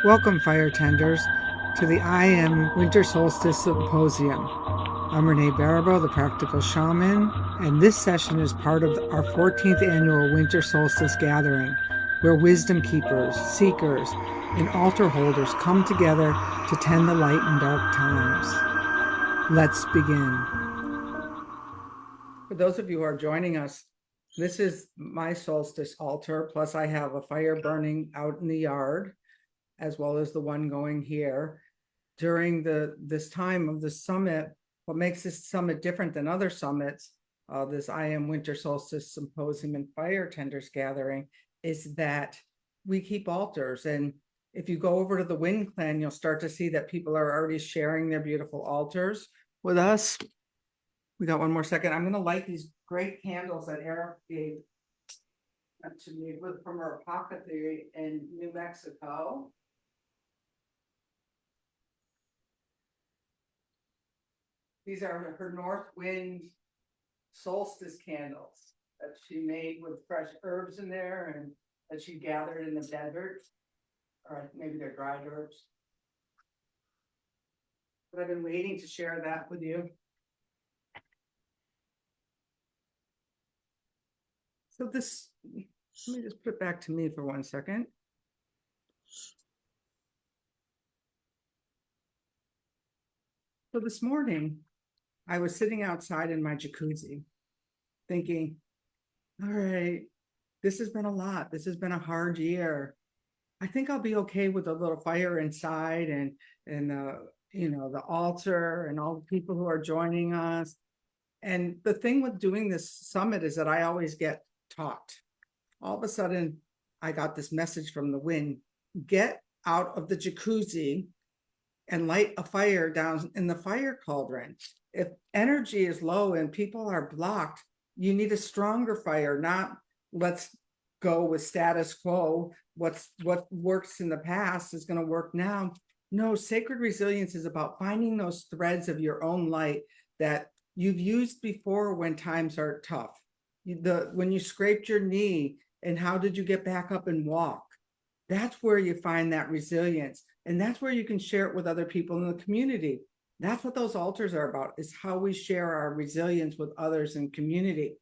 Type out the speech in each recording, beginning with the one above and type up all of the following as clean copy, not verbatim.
Welcome, fire tenders, to the I Am Winter Solstice Symposium. I'm Renee Baribeau, the Practical Shaman, and this session is part of our 14th annual Winter Solstice Gathering, where wisdom keepers, seekers, and altar holders come together to tend the light in dark times. Let's begin. For those of you who are joining us, this is my solstice altar, plus I have a fire burning out in the yard, as well as the one going here. During this time of the summit, what makes this summit different than other summits, this I Am Winter Solstice Symposium and Fire Tenders Gathering, is that we keep altars. And if you go over to the Wind Clan, you'll start to see that people are already sharing their beautiful altars with us. We got one more second. I'm going to light these great candles that Eric gave to me from her apothecary in New Mexico. These are her North Wind solstice candles that she made with fresh herbs in there and that she gathered in the desert, or maybe they're dried herbs. But I've been waiting to share that with you. So this, let me just put it back to me for 1 second. So this morning, I was sitting outside in my jacuzzi thinking, all right, this has been a lot. This has been a hard year. I think I'll be okay with a little fire inside and the altar and all the people who are joining us. And the thing with doing this summit is that I always get taught. All of a sudden, I got this message from the wind: get out of the jacuzzi and light a fire down in the fire cauldron. If energy is low and people are blocked, you need a stronger fire, not let's go with status quo. What works in the past is going to work now. No, sacred resilience is about finding those threads of your own light that you've used before when times are tough. When you scraped your knee, and how did you get back up and walk? That's where you find that resilience. And that's where you can share it with other people in the community. That's what those altars are about, is how we share our resilience with others in community.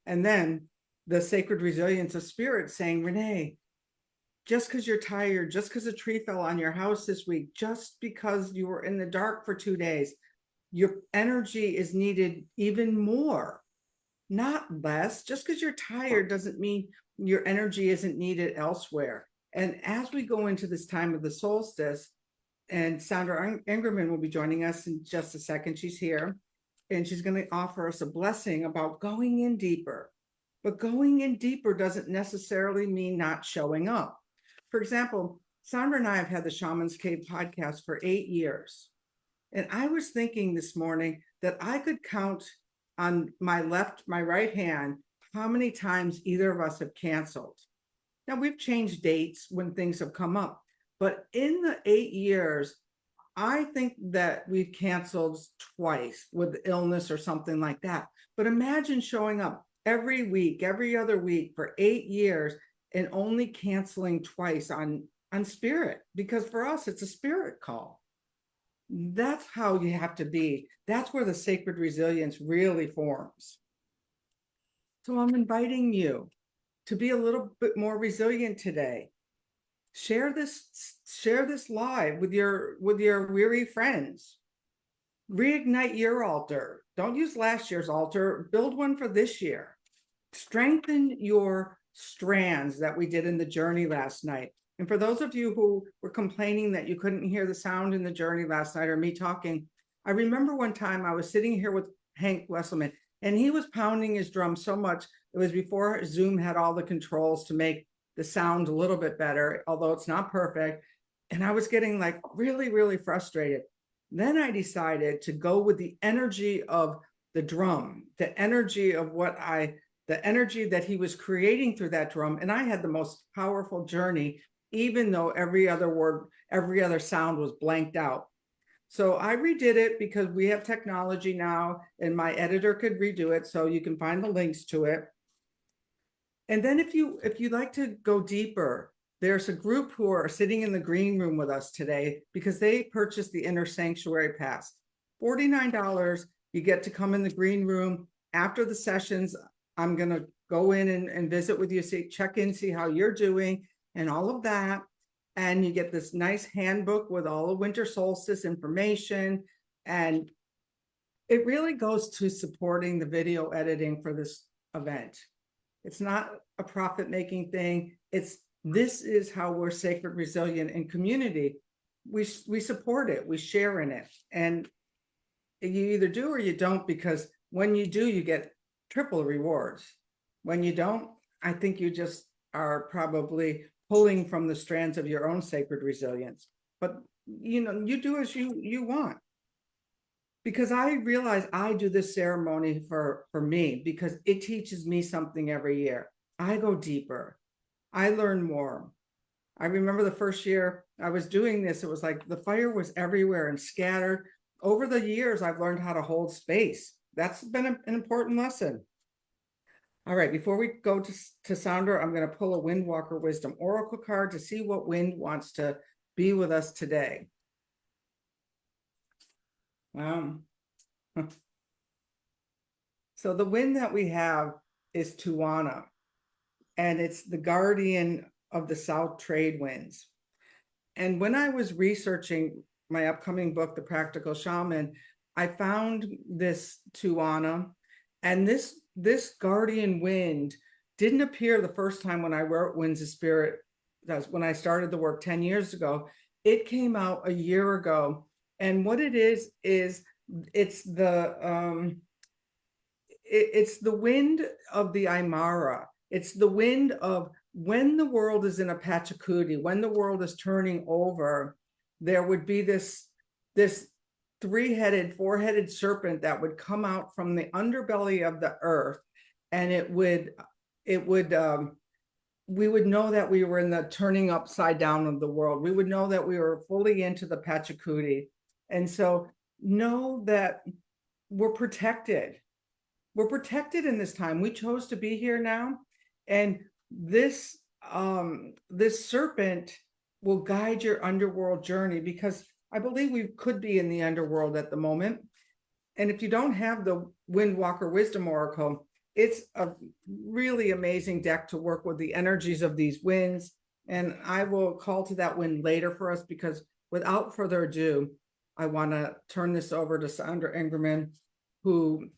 And then the sacred resilience of spirit saying, Renee, just because you're tired, just because a tree fell on your house this week, just because you were in the dark for 2 days, your energy is needed even more, not less. Just because you're tired doesn't mean your energy isn't needed elsewhere. And as we go into this time of the solstice, and Sandra Ingerman will be joining us in just a second. She's here, and she's going to offer us a blessing about going in deeper. But going in deeper doesn't necessarily mean not showing up. For example, Sandra and I have had the Shaman's Cave podcast for 8 years. And I was thinking this morning that I could count on my right hand, how many times either of us have canceled. Now, we've changed dates when things have come up, but in the 8 years, I think that we've canceled twice with illness or something like that. But imagine showing up every week, every other week for 8 years and only canceling twice on spirit, because for us, it's a spirit call. That's how you have to be. That's where the sacred resilience really forms. So I'm inviting you to be a little bit more resilient today. Share this live with your weary friends. Reignite your altar. Don't use last year's altar. Build one for this year. Strengthen your strands that we did in the journey last night. And for those of you who were complaining that you couldn't hear the sound in the journey last night or me talking, I remember one time I was sitting here with Hank Wesselman, and he was pounding his drum so much. It was before Zoom had all the controls to make the sound a little bit better, although it's not perfect. And I was getting like really, really frustrated. Then I decided to go with the energy of the drum, the energy of the energy that he was creating through that drum. And I had the most powerful journey, even though every other word, every other sound was blanked out. So I redid it because we have technology now, and my editor could redo it. So you can find the links to it. And then if you'd like to go deeper, there's a group who are sitting in the green room with us today because they purchased the Inner Sanctuary Pass. $49, you get to come in the green room. After the sessions, I'm going to go in and visit with you, check in, see how you're doing and all of that. And you get this nice handbook with all the winter solstice information. And it really goes to supporting the video editing for this event. It's not a profit-making thing. This is how we're sacred, resilient, and community. We support it, we share in it. And you either do or you don't, because when you do, you get triple rewards. When you don't, I think you just are probably pulling from the strands of your own sacred resilience. But you do as you want. Because I realize I do this ceremony for me, because it teaches me something every year. I go deeper. I learn more. I remember the first year I was doing this, it was like the fire was everywhere and scattered. Over the years, I've learned how to hold space. That's been an important lesson. All right, before we go to Sandra, I'm going to pull a Windwalker Wisdom Oracle card to see what wind wants to be with us today. So the wind that we have is Tuana, and it's the guardian of the South trade winds. And when I was researching my upcoming book, The Practical Shaman, I found this Tuana, and this guardian wind didn't appear the first time when I wrote Winds of Spirit. That's when I started the work 10 years ago. It came out a year ago. And what it is it's the wind of the Aymara. It's the wind of when the world is in a Pachacudi, when the world is turning over, there would be this three-headed, four-headed serpent that would come out from the underbelly of the earth, and we would know that we were in the turning upside down of the world. We would know that we were fully into the Pachacudi. And so know that we're protected. We're protected in this time. We chose to be here now. And this serpent will guide your underworld journey, because I believe we could be in the underworld at the moment. And if you don't have the Windwalker Wisdom Oracle, it's a really amazing deck to work with the energies of these winds. And I will call to that wind later for us, because without further ado, I want to turn this over to Sandra Ingerman, who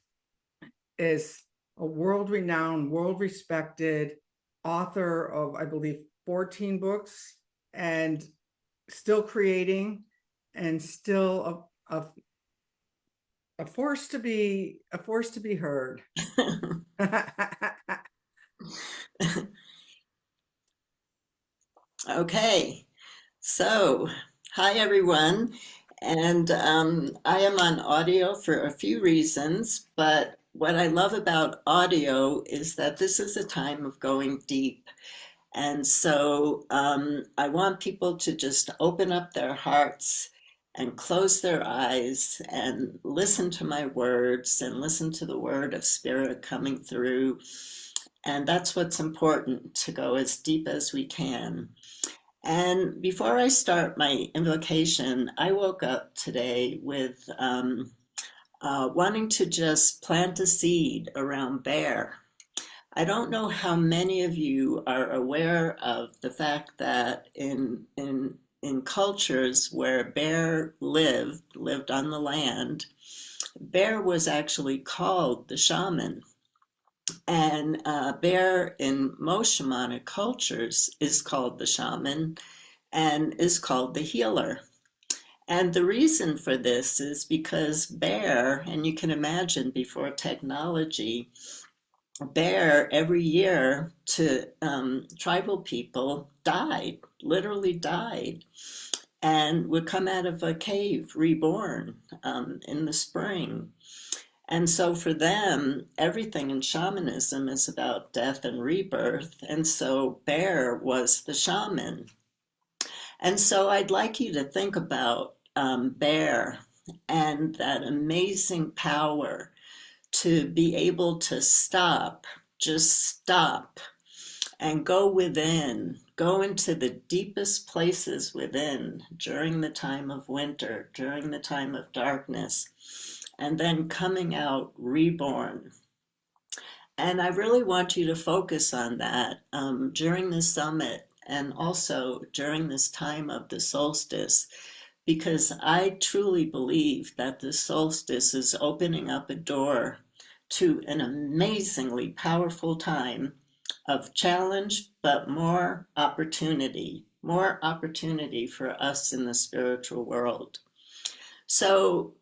is a world-renowned, world-respected author of, I believe, 14 books, and still creating, and still a force to be heard. Okay, so hi everyone, and I am on audio for a few reasons, but what I love about audio is that this is a time of going deep. And so I want people to just open up their hearts and close their eyes and listen to my words and listen to the word of spirit coming through. And that's what's important, to go as deep as we can. And before I start my invocation, I woke up today with wanting to just plant a seed around bear. I don't know how many of you are aware of the fact that in cultures where bear lived on the land, bear was actually called the shaman. And bear in most shamanic cultures is called the shaman and is called the healer. And the reason for this is because bear, and you can imagine before technology, bear every year to tribal people died, literally died, and would come out of a cave reborn in the spring. And so for them, everything in shamanism is about death and rebirth. And so bear was the shaman. And so I'd like you to think about bear and that amazing power to be able to stop, just stop, and go within, go into the deepest places within during the time of winter, during the time of darkness, and then coming out reborn. And I really want you to focus on that during the summit and also during this time of the solstice, because I truly believe that the solstice is opening up a door to an amazingly powerful time of challenge, but more opportunity for us in the spiritual world. So,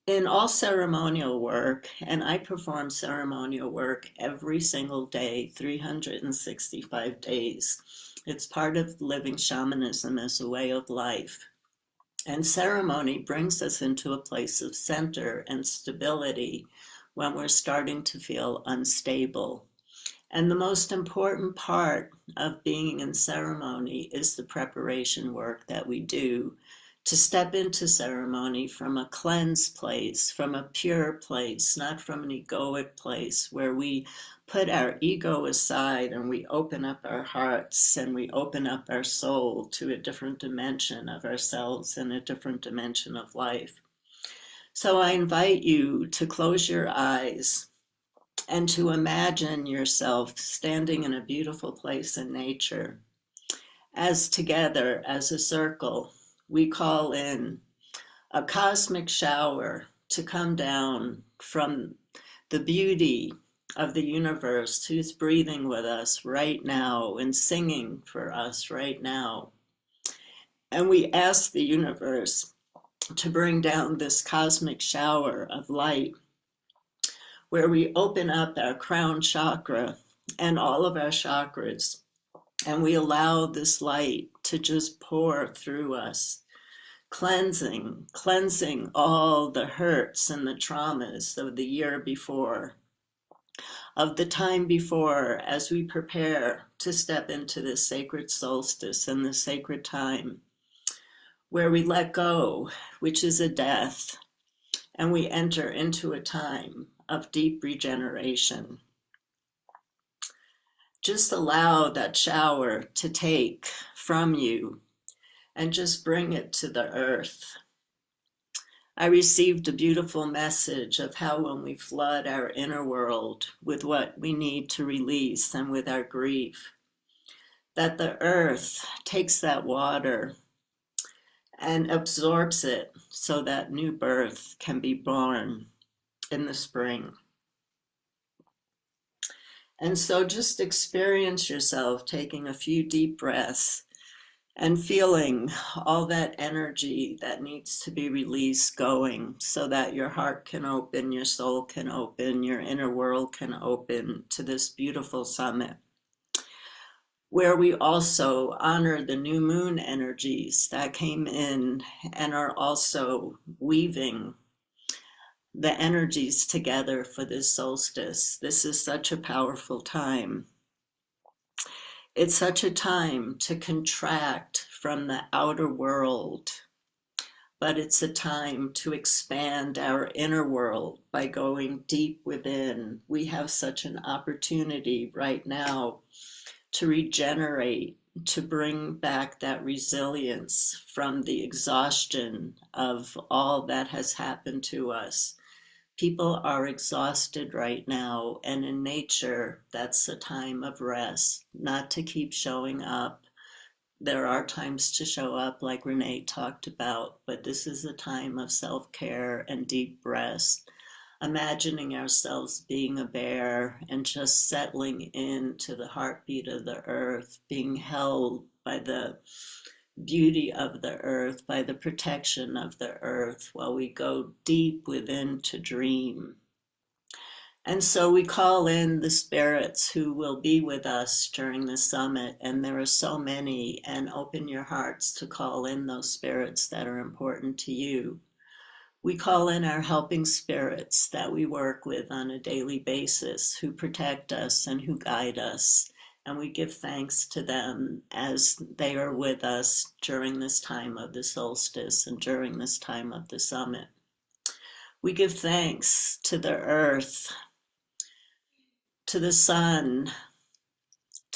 in all ceremonial work, and I perform ceremonial work every single day, 365 days. It's part of living shamanism as a way of life. And ceremony brings us into a place of center and stability when we're starting to feel unstable. And the most important part of being in ceremony is the preparation work that we do to step into ceremony from a cleansed place, from a pure place, not from an egoic place where we put our ego aside and we open up our hearts and we open up our soul to a different dimension of ourselves and a different dimension of life. So I invite you to close your eyes and to imagine yourself standing in a beautiful place in nature. As together, as a circle, we call in a cosmic shower to come down from the beauty of the universe who's breathing with us right now and singing for us right now. And we ask the universe to bring down this cosmic shower of light where we open up our crown chakra and all of our chakras, and we allow this light to just pour through us, cleansing all the hurts and the traumas of the year before, of the time before, as we prepare to step into this sacred solstice and the sacred time where we let go, which is a death, and we enter into a time of deep regeneration. Just allow that shower to take from you and just bring it to the earth. I received a beautiful message of how when we flood our inner world with what we need to release and with our grief, that the earth takes that water and absorbs it so that new birth can be born in the spring. And so just experience yourself taking a few deep breaths and feeling all that energy that needs to be released going so that your heart can open, your soul can open, your inner world can open to this beautiful summit, where we also honor the new moon energies that came in and are also weaving the energies together for this solstice. This is such a powerful time. It's such a time to contract from the outer world, but it's a time to expand our inner world by going deep within. We have such an opportunity right now to regenerate, to bring back that resilience from the exhaustion of all that has happened to us. People are exhausted right now, and in nature, that's a time of rest, not to keep showing up. There are times to show up, like Renee talked about, but this is a time of self-care and deep rest. Imagining ourselves being a bear and just settling into the heartbeat of the earth, being held by the beauty of the earth, by the protection of the earth, while we go deep within to dream. And so we call in the spirits who will be with us during the summit, and there are so many, and open your hearts to call in those spirits that are important to you. We call in our helping spirits that we work with on a daily basis, who protect us and who guide us. And we give thanks to them as they are with us during this time of the solstice and during this time of the summit. We give thanks to the earth, to the sun,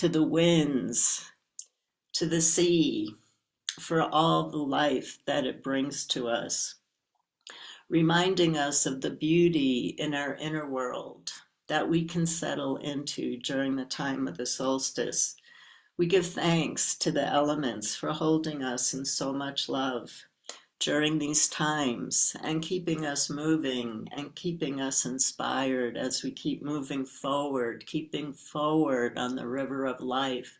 to the winds, to the sea, for all the life that it brings to us, reminding us of the beauty in our inner world that we can settle into during the time of the solstice. We give thanks to the elements for holding us in so much love during these times and keeping us moving and keeping us inspired as we keep moving forward, keeping forward on the river of life.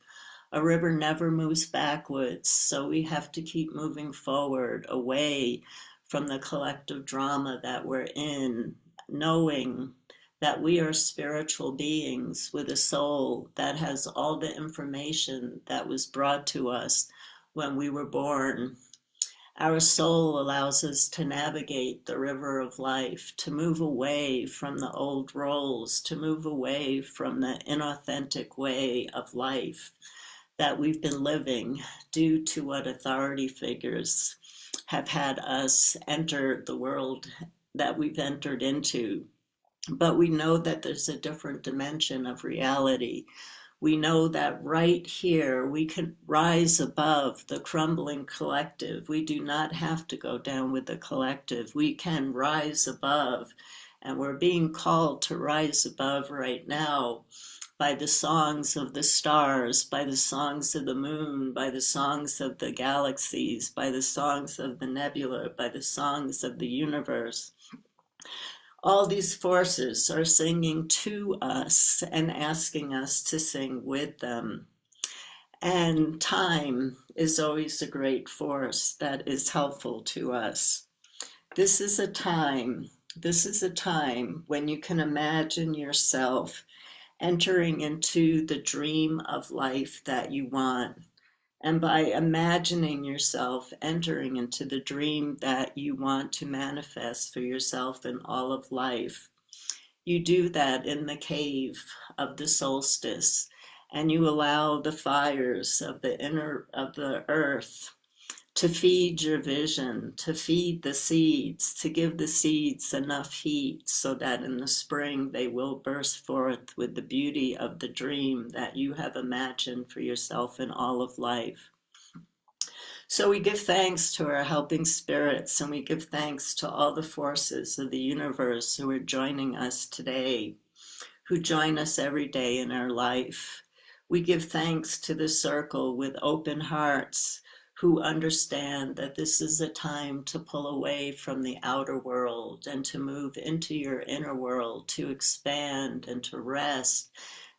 A river never moves backwards, so we have to keep moving forward away from the collective drama that we're in, knowing that we are spiritual beings with a soul that has all the information that was brought to us when we were born. Our soul allows us to navigate the river of life, to move away from the old roles, to move away from the inauthentic way of life that we've been living due to what authority figures have had us enter the world that we've entered into. But we know that there's a different dimension of reality. We know that right here we can rise above the crumbling collective. We do not have to go down with the collective. We can rise above, and we're being called to rise above right now by the songs of the stars, by the songs of the moon, by the songs of the galaxies, by the songs of the nebula, by the songs of the universe. All these forces are singing to us and asking us to sing with them. And time is always a great force that is helpful to us. This is a time, this is a time when you can imagine yourself entering into the dream of life that you want. And by imagining yourself entering into the dream that you want to manifest for yourself in all of life, you do that in the cave of the solstice, and you allow the fires of the earth to feed your vision, to feed the seeds, to give the seeds enough heat so that in the spring they will burst forth with the beauty of the dream that you have imagined for yourself in all of life. So we give thanks to our helping spirits, and we give thanks to all the forces of the universe who are joining us today, who join us every day in our life. We give thanks to the circle with open hearts, who understand that this is a time to pull away from the outer world and to move into your inner world, to expand and to rest.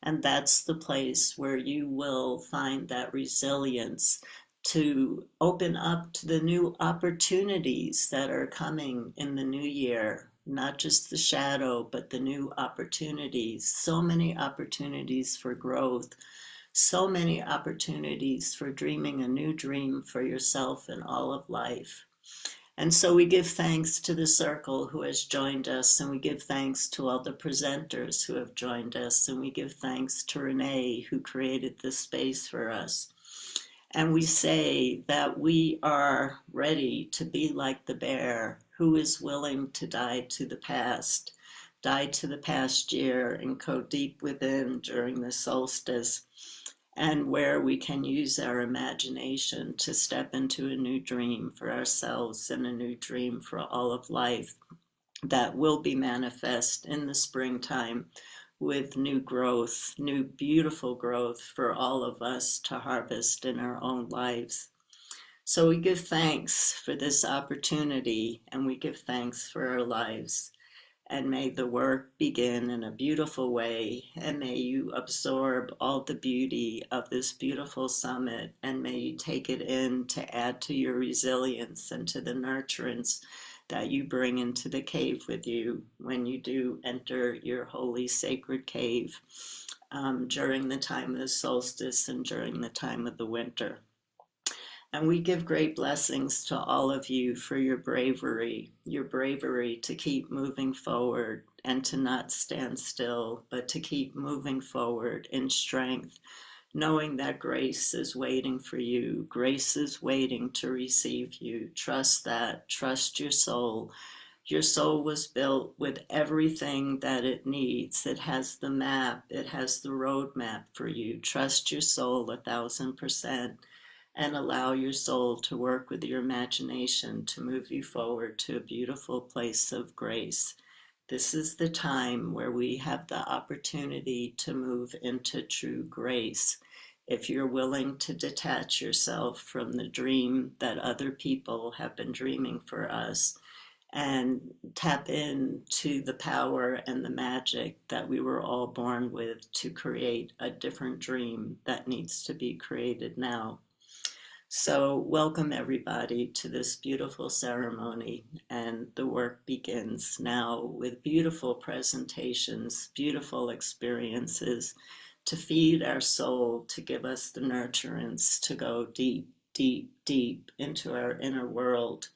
And that's the place where you will find that resilience to open up to the new opportunities that are coming in the new year. Not just the shadow, but the new opportunities. So many opportunities for growth, so many opportunities for dreaming a new dream for yourself and all of life. And so we give thanks to the circle who has joined us, and we give thanks to all the presenters who have joined us, and we give thanks to Renee who created this space for us. And we say that we are ready to be like the bear who is willing to die to the past year, and go deep within during the solstice, and where we can use our imagination to step into a new dream for ourselves and a new dream for all of life that will be manifest in the springtime with new growth, new beautiful growth for all of us to harvest in our own lives. So we give thanks for this opportunity, and we give thanks for our lives. And may the work begin in a beautiful way, and may you absorb all the beauty of this beautiful summit, and may you take it in to add to your resilience and to the nurturance that you bring into the cave with you when you do enter your holy sacred cave during the time of the solstice and during the time of the winter. And we give great blessings to all of you for your bravery to keep moving forward and to not stand still, but to keep moving forward in strength, knowing that grace is waiting for you. Grace is waiting to receive you. Trust that. Trust your soul. Your soul was built with everything that it needs. It has the map, it has the roadmap for you. Trust your soul 1,000% and allow your soul to work with your imagination to move you forward to a beautiful place of grace. This is the time where we have the opportunity to move into true grace. If you're willing to detach yourself from the dream that other people have been dreaming for us and tap into the power and the magic that we were all born with to create a different dream that needs to be created now. So, welcome everybody to this beautiful ceremony, and the work begins now with beautiful presentations, beautiful experiences to feed our soul, to give us the nurturance to go deep, deep, deep into our inner world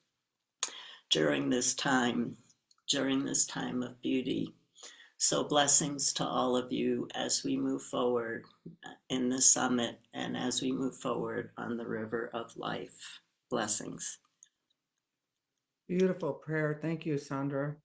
during this time, during this time of beauty. So, blessings to all of you as we move forward in the summit and as we move forward on the river of life. Blessings. Beautiful prayer. Thank you, Sandra.